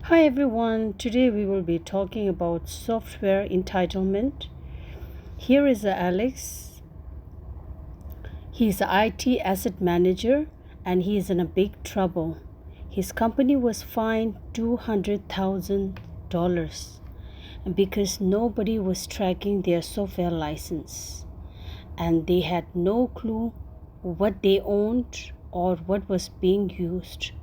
Hi everyone, today we will be talking about software entitlement. Here is Alex. He's an IT asset manager and he is in a big trouble. His company was fined $200,000 because nobody was tracking their software license and they had no clue what they owned or what was being used.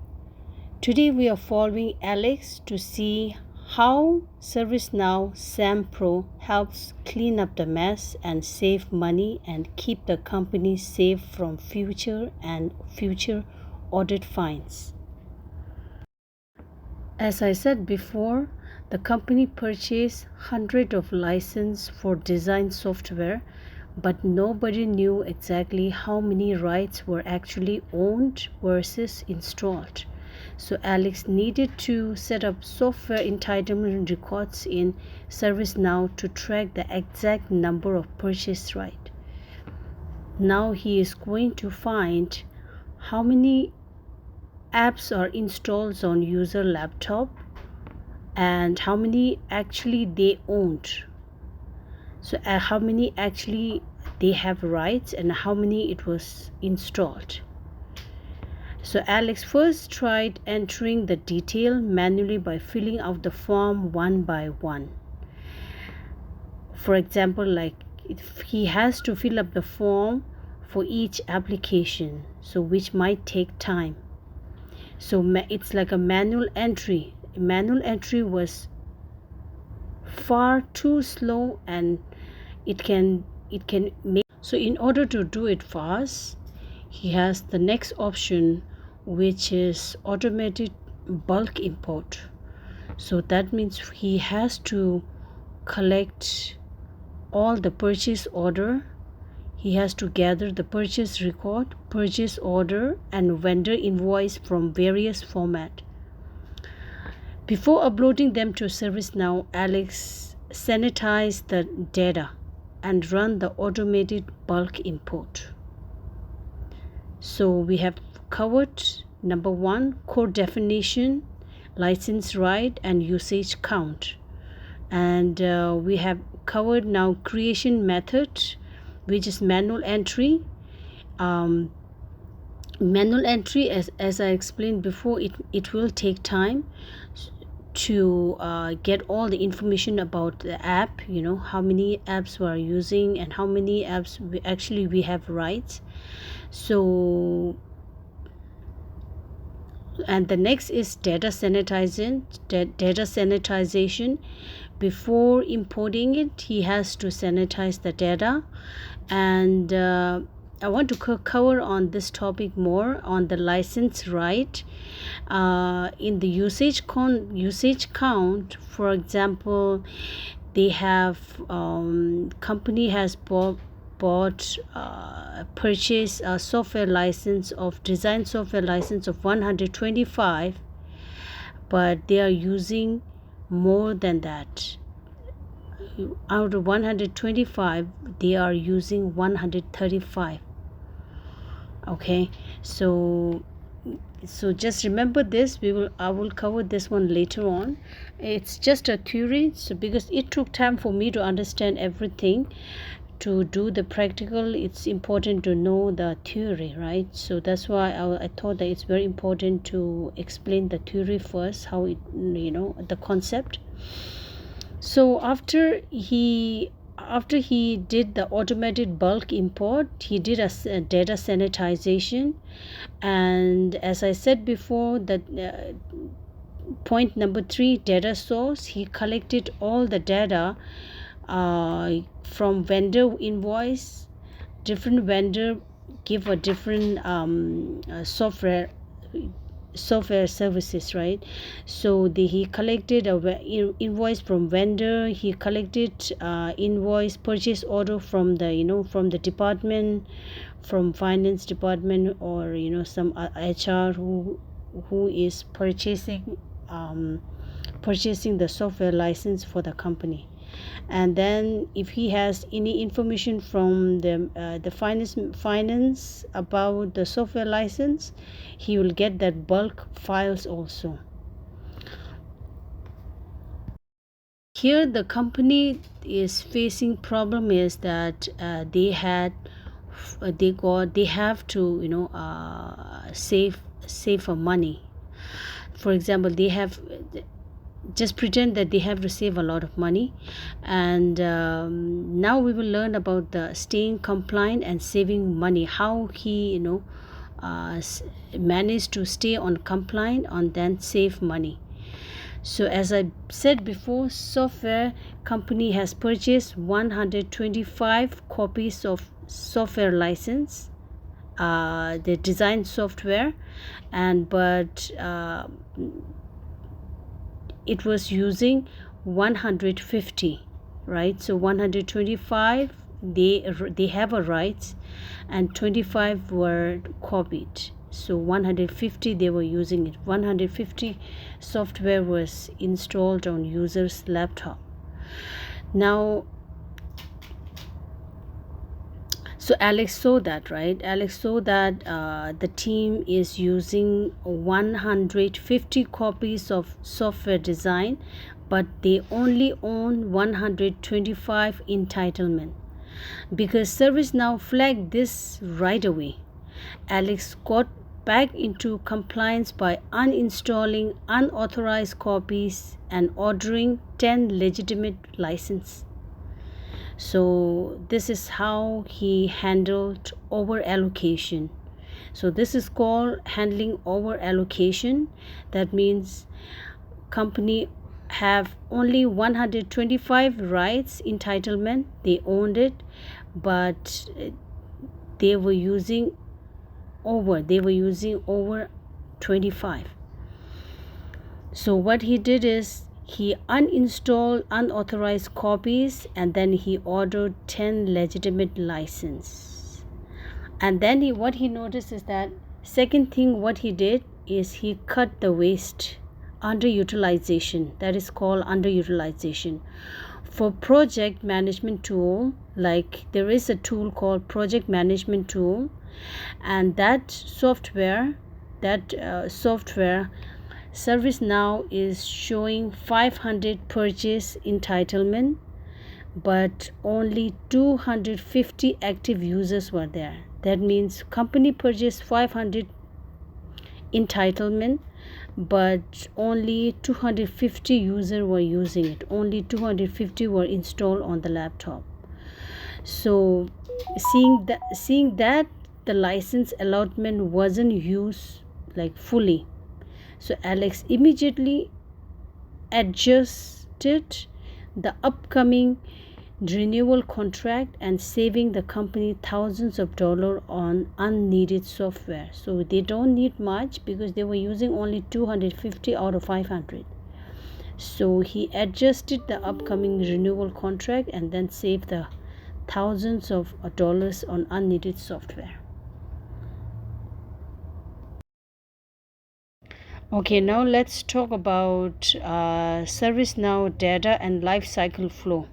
Today we are following Alex to see how ServiceNow SAM Pro helps clean up the mess and save money and keep the company safe from future audit fines. As I said before, the company purchased hundreds of licenses for design software, but nobody knew exactly how many rights were actually owned versus installed. So Alex needed to set up software entitlement records in ServiceNow to track the exact number of purchase rights. Now he is going to find how many apps are installed on user laptop and how many actually they owned. So how many actually they have rights and how many it was installed. So Alex first tried entering the detail manually by filling out the form one by one. For example, like if he has to fill up the form for each application, so which might take time. So it's like a manual entry. Manual entry was far too slow and it can make. So in order to do it fast, he has the next option, which is automated bulk import. So that means he has to collect all the purchase order. He has to gather the purchase record, purchase order, and vendor invoice from various formats. Before uploading them to ServiceNow, Alex sanitized the data and run the automated bulk import. So we have covered number one, core definition, license right, and usage count. And we have covered now creation method, which is manual entry. Manual entry, as I explained before, it will take time to get all the information about the app, how many apps we are using and how many apps we have rights. So, and the next is data sanitization. Before importing it, he has to sanitize the data. And I want to cover on this topic more on the license right. In the usage count, for example, they have company has purchased a software license of design software license of 125, but they are using more than that. Out of 125, they are using 135. Okay, so just remember this. I will cover this one later on. It's just a theory, so because it took time for me to understand everything. To do the practical, it's important to know the theory, right? So that's why I thought that it's very important to explain the theory first, how it, the concept. So after he did the automated bulk import, he did a data sanitization. And as I said before, that point number 3, data source, he collected all the data from vendor invoice. Different vendor give a different software services, right? So he collected a invoice from vendor. He collected invoice purchase order from the from the department, from finance department, or some HR who is purchasing the software license for the company. And then if he has any information from the finance about the software license, he will get that bulk files also. Here the company is facing problem is that they have to save for money. For example, they have just pretend that they have to save a lot of money, and now we will learn about the staying compliant and saving money, how he managed to stay on compliant and then save money. So as I said before, software company has purchased 125 copies of software license, the design software, and but it was using 150, right? So 125 they have a rights, and 25 were copied. So 150 they were using it. 150 software was installed on user's laptop. Now, so Alex saw that, right? Alex saw that the team is using 150 copies of software design, but they only own 125 entitlement. Because ServiceNow flagged this right away, Alex got back into compliance by uninstalling unauthorized copies and ordering 10 legitimate licenses. So this is how he handled over allocation. So this is called handling over allocation. That means company have only 125 rights entitlement, they owned it, but they were using over 25. So what he did is he uninstalled unauthorized copies, and then he ordered 10 legitimate license. And then what he noticed is that second thing what he did is he cut the waste, underutilization. That is called underutilization. For project management tool, like there is a tool called project management tool, and that software ServiceNow is showing 500 purchase entitlement, but only 250 active users were there. That means company purchased 500 entitlement, but only 250 users were using it. Only 250 were installed on the laptop. So seeing that the license allotment wasn't used like fully, so Alex immediately adjusted the upcoming renewal contract and saving the company thousands of dollars on unneeded software. So they don't need much because they were using only 250 out of 500. So he adjusted the upcoming renewal contract and then saved the thousands of dollars on unneeded software. Okay, now let's talk about ServiceNow data and lifecycle flow.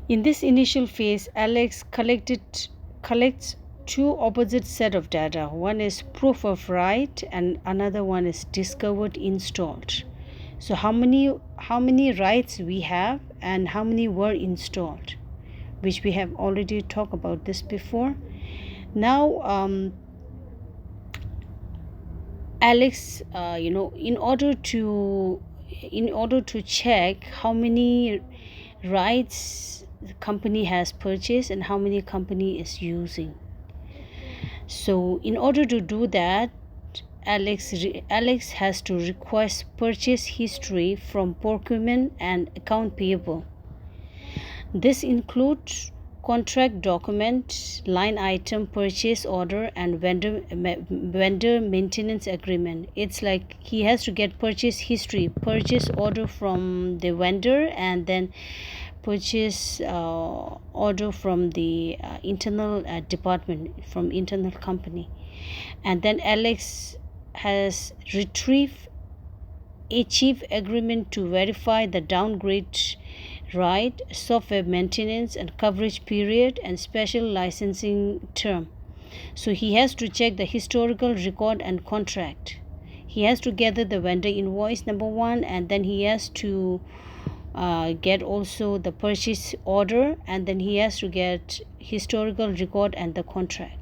In this initial phase, Alex collects two opposite set of data. One is proof of right and another one is discovered installed. So how many rights we have and how many were installed, which we have already talked about this before. Now Alex, in order to check how many rights the company has purchased and how many company is using. So in order to do that, Alex has to request purchase history from procurement and account payable. This includes contract document, line item, purchase order, and vendor maintenance agreement. It's like he has to get purchase history, purchase order from the vendor, and then purchase order from the internal department, from internal company. And then Alex has retrieved a chief agreement to verify the downgrade right, software maintenance and coverage period, and special licensing term. So he has to check the historical record and contract. He has to gather the vendor invoice, number one, and then he has to get also the purchase order, and then he has to get historical record and the contract.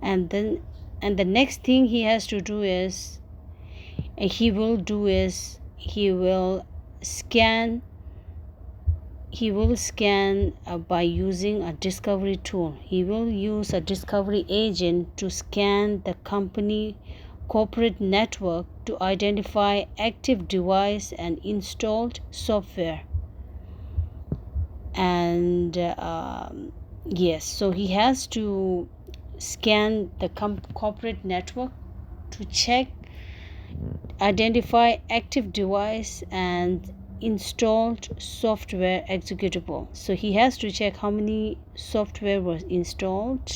And the next thing he has to do is he will scan by using a discovery tool. He will use a discovery agent to scan the company corporate network to identify active device and installed software. And yes, so he has to scan the corporate network to check, identify active device and installed software executable. So he has to check how many software was installed,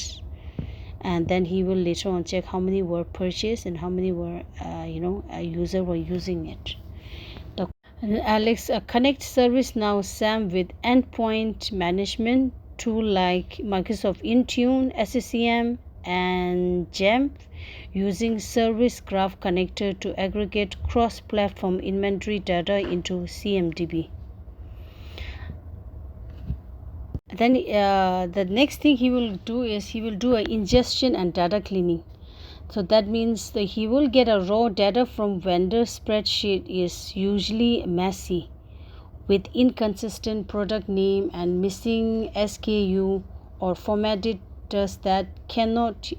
and then he will later on check how many were purchased and how many were a user were using it. Alex connect ServiceNow SAM with endpoint management tool like Microsoft Intune, SCCM, and GEMP using Service Graph Connector to aggregate cross-platform inventory data into CMDB. Then the next thing he will do is he will do a ingestion and data cleaning. So that means that he will get a raw data from vendor spreadsheet is usually messy with inconsistent product name and missing SKU or formatted data that cannot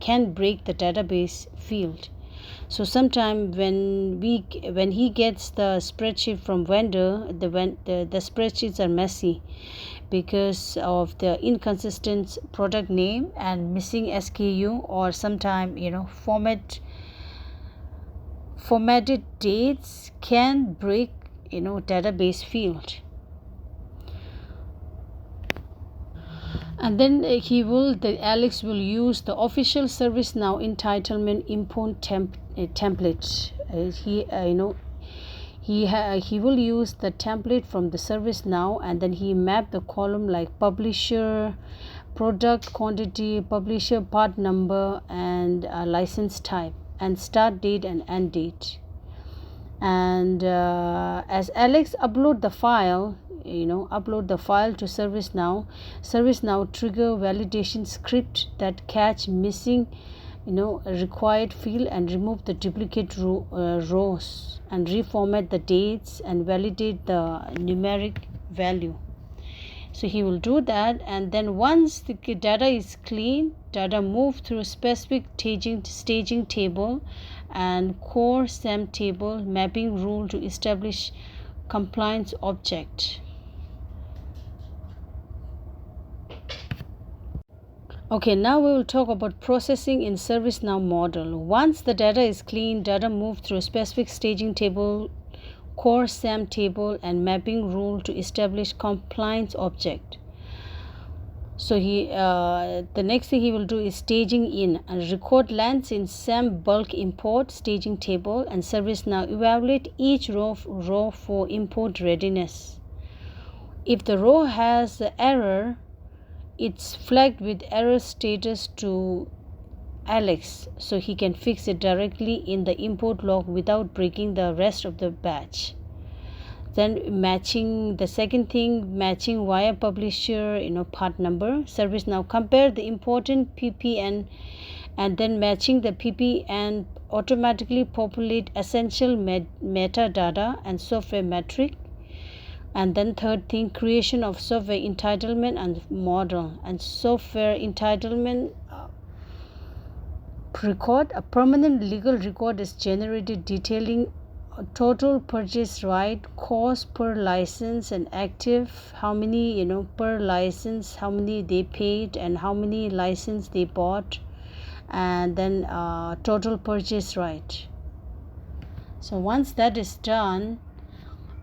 can break the database field. So sometime when he gets the spreadsheet from vendor, the spreadsheets are messy because of the inconsistent product name and missing SKU, or sometime formatted dates can break database field. And then Alex will use the official ServiceNow entitlement import template. He will use the template from the ServiceNow, and then he map the column like publisher, product quantity, publisher part number, and license type, and start date and end date. And as Alex upload the file to ServiceNow trigger validation script that catch missing required field and remove the duplicate rows and reformat the dates and validate the numeric value. So he will do that, and then once the data is clean, data move through specific staging table and core SAM table mapping rule to establish compliance object. Okay, now we will talk about processing in ServiceNow model. Once the data is clean, data move through specific staging table, core SAM table, and mapping rule to establish compliance object. So the next thing he will do is staging in, and record lands in SAM bulk import staging table, and ServiceNow evaluate each row for import readiness. If the row has the error, it's flagged with error status to Alex, so he can fix it directly in the import log without breaking the rest of the batch. Then matching via publisher part number. ServiceNow compare the important PP and then matching the PP and automatically populate essential metadata and software metric. And then third thing, creation of software entitlement and model. And software entitlement record, a permanent legal record is generated detailing total purchase right, cost per license, and active, how many per license, how many they paid and how many license they bought, and then total purchase right. So once that is done,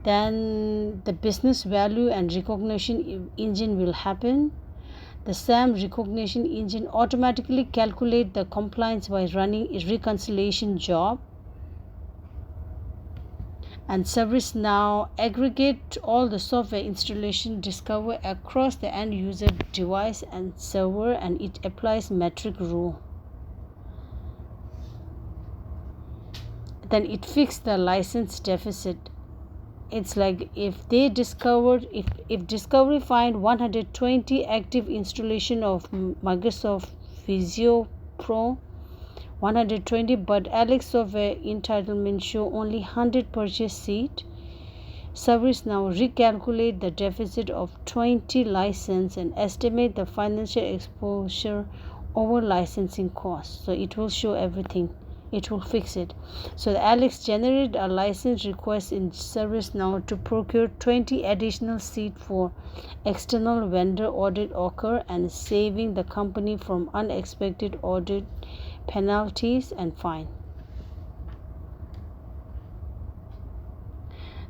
then the business value and recognition engine will happen. The SAM recognition engine automatically calculate the compliance by running a reconciliation job, and ServiceNow aggregate all the software installation discover across the end user device and server, and it applies metric rule. Then it fixes the license deficit. it's like if Discovery find 120 active installation of Microsoft Visio Pro 120, but Alex software entitlement show only 100 purchase seat. ServiceNow recalculate the deficit of 20 license and estimate the financial exposure over licensing costs. So it will show everything. It will fix it. So the Alex generated a license request in ServiceNow to procure 20 additional seats for external vendor audit occur and saving the company from unexpected audit penalties and fine.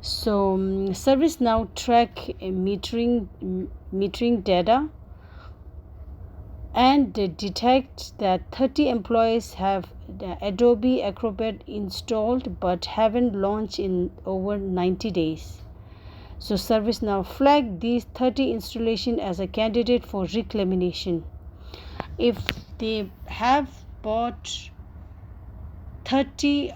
So ServiceNow track metering data, and they detect that 30 employees have the Adobe Acrobat installed but haven't launched in over 90 days. So ServiceNow flagged these 30 installation as a candidate for reclamation. If they have bought 30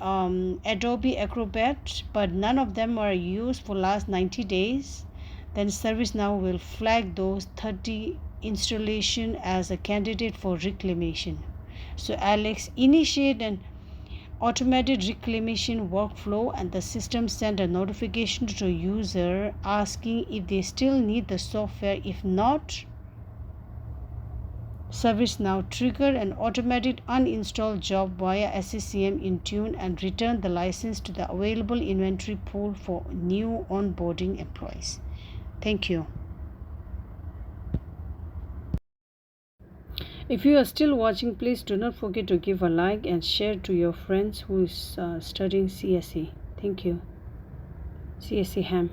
Adobe Acrobat but none of them are used for last 90 days, then ServiceNow will flag those 30 installation as a candidate for reclamation. So Alex initiate an automated reclamation workflow, and the system send a notification to user asking if they still need the software. If not, ServiceNow triggered an automatic uninstall job via SCCM Intune and returned the license to the available inventory pool for new onboarding employees. Thank you. If you are still watching, please do not forget to give a like and share to your friends who is studying CSE. Thank you. CSE Ham.